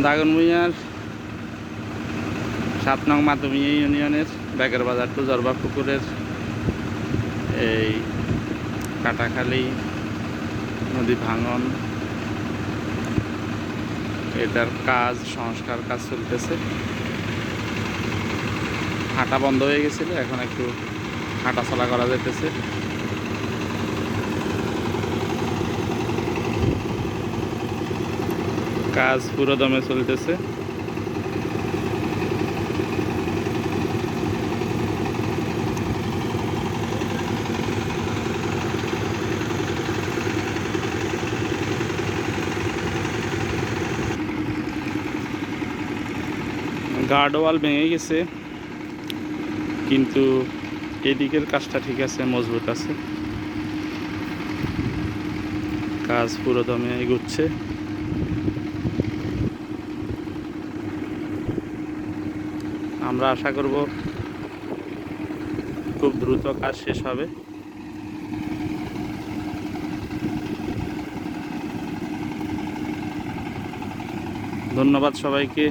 দাগনভূঞার ৭ নং মাধবমিয়া ইউনিয়নের ব্যাগের বাজার টু জরবা পুকুরের এই কাটাখালী নদী ভাঙন, এটার কাজ সংস্কার কাজ চলতেছে। হাঁটা বন্ধ হয়ে গেছিল, এখন একটু হাঁটা চলা করা যাইতেছে। কাজ পুরো দমে চলতেছে। গার্ড ওয়াল ভেঙে গেছে, কিন্তু এদিকের কাজটা ঠিক আছে, মজবুত আছে। কাজ পুরো দমে এগুচ্ছে। আমরা আশা করব খুব দ্রুত কাজ শেষ হবে। ধন্যবাদ সবাইকে।